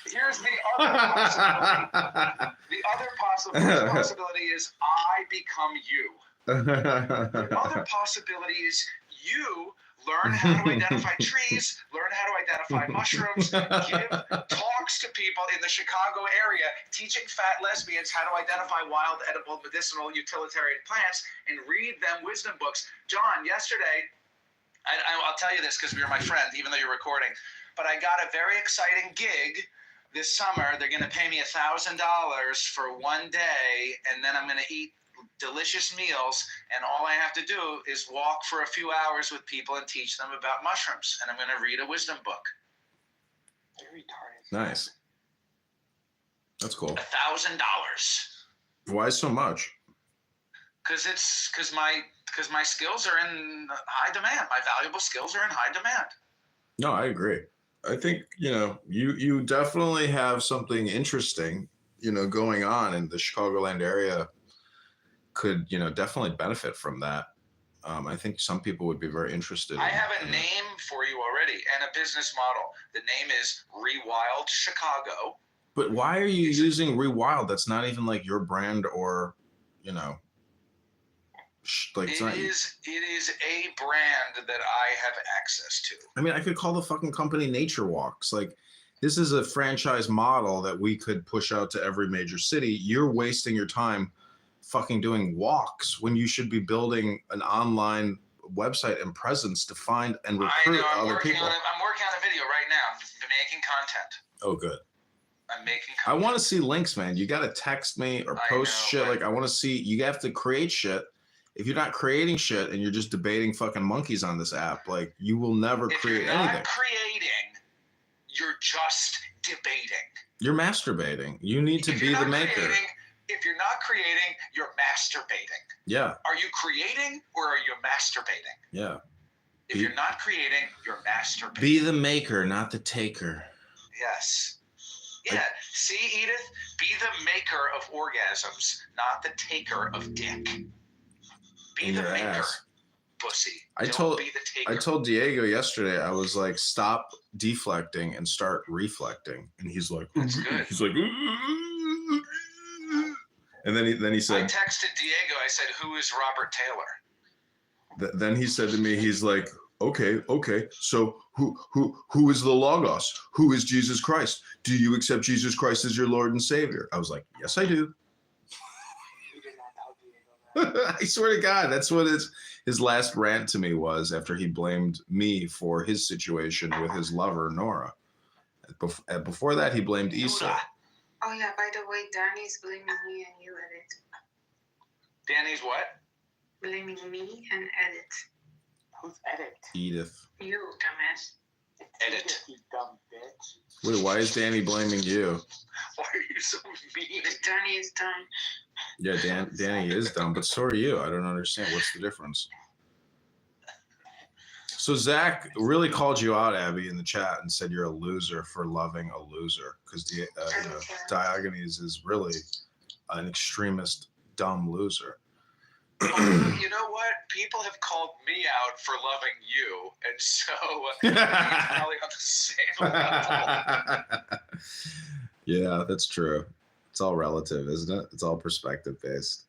Here's the other possibility. The other possibility is I become you. The other possibility is you learn how to identify trees, learn how to identify mushrooms, give talks to people in the Chicago area, teaching fat lesbians how to identify wild, edible, medicinal, utilitarian plants, and read them wisdom books. John, yesterday, I'll tell you this because you're my friend, even though you're recording, but I got a very exciting gig this summer. They're going to pay me $1,000 for one day, and then I'm going to eat delicious meals, and all I have to do is walk for a few hours with people and teach them about mushrooms, and I'm going to read a wisdom book. You're retarded. Nice. That's cool. $1,000. Why so much? Because my skills are in high demand. My valuable skills are in high demand. No, I agree. I think, you definitely have something interesting, going on in the Chicagoland area. Could definitely benefit from that. I think some people would be very interested. I have a name for you already and a business model. The name is Rewild Chicago. But why are you using Rewild? That's not even like your brand or, like it is a brand that I have access to. I mean, I could call the fucking company Nature Walks. Like, this is a franchise model that we could push out to every major city. You're wasting your time fucking doing walks when you should be building an online website and presence to find and recruit other people. I'm working on a video right now. I'm making content. Oh, good. I'm making content. I want to see links, man. You got to text me or post shit. Like, I want to see, you have to create shit. If you're not creating shit and you're just debating fucking monkeys on this app, like, you will never create anything. If you're not creating, you're just debating. You're masturbating. You need to be the maker. If you're not creating, you're masturbating. Yeah. Are you creating or are you masturbating? Yeah. If you're not creating, you're masturbating. Be the maker, not the taker. Yes. Yeah. See, Edith? Be the maker of orgasms, not the taker of dick. Be the maker, pussy. I told Diego yesterday, I was like, stop deflecting and start reflecting. And he's like, that's good. He's like, and then he said, I texted Diego, I said, who is Robert Taylor? Then he said to me, he's like, okay. So who is the Logos? Who is Jesus Christ? Do you accept Jesus Christ as your Lord and Savior? I was like, yes, I do. I swear to God, that's what his last rant to me was after he blamed me for his situation with his lover, Nora. Before that, he blamed Issa. Oh, yeah, by the way, Danny's blaming me and you edit. Danny's what? Blaming me and edit. Who's edit? Edith. You, dumbass. Edit. You dumb bitch. Wait, why is Danny blaming you? Why are you so mean? Danny is dumb. Yeah, Danny is dumb, but so are you. I don't understand. What's the difference? So Zach really called you out, Abby, in the chat and said you're a loser for loving a loser because Diogenes is really an extremist, dumb loser. You know what? People have called me out for loving you, and so he's probably on the same level. Yeah, that's true. It's all relative, isn't it? It's all perspective based.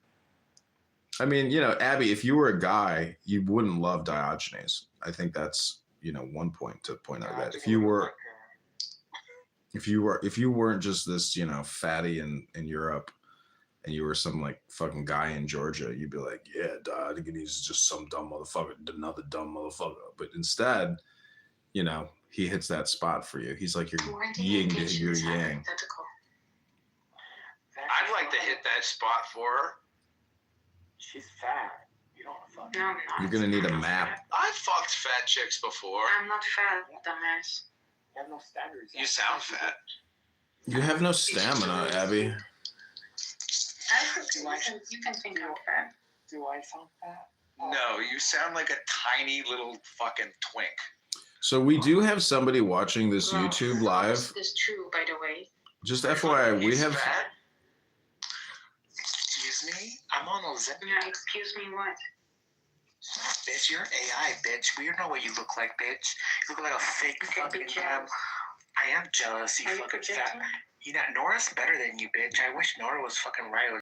I mean, you know, Abby, if you were a guy, you wouldn't love Diogenes. I think that's, you know, one point to point out that if you weren't just this, you know, fatty in Europe, and you were some like fucking guy in Georgia, you'd be like, yeah, Diogenes is just some dumb motherfucker, another dumb motherfucker. But instead, you know, he hits that spot for you. He's like your yin to your yang. I'd like to hit that spot for her. She's fat. You don't fuck. No, I'm not. You're gonna need a map. I fucked fat chicks before. I'm not fat, dumbass. You have no standards. You sound fat. You have no stamina, Abby. You can think I'm fat. Do I sound fat? No, you sound like a tiny little fucking twink. So we do have somebody watching this YouTube live. This is true, by the way. Just FYI, we have. Fat? Excuse me? I'm on Ozempic. Yeah, excuse me, what? Bitch, you're AI, bitch. We don't know what you look like, bitch. You look like a fake fucking jealous. I am jealous, you Are you fucking projecting? fat. You know, Nora's better than you, bitch. I wish Nora was fucking right.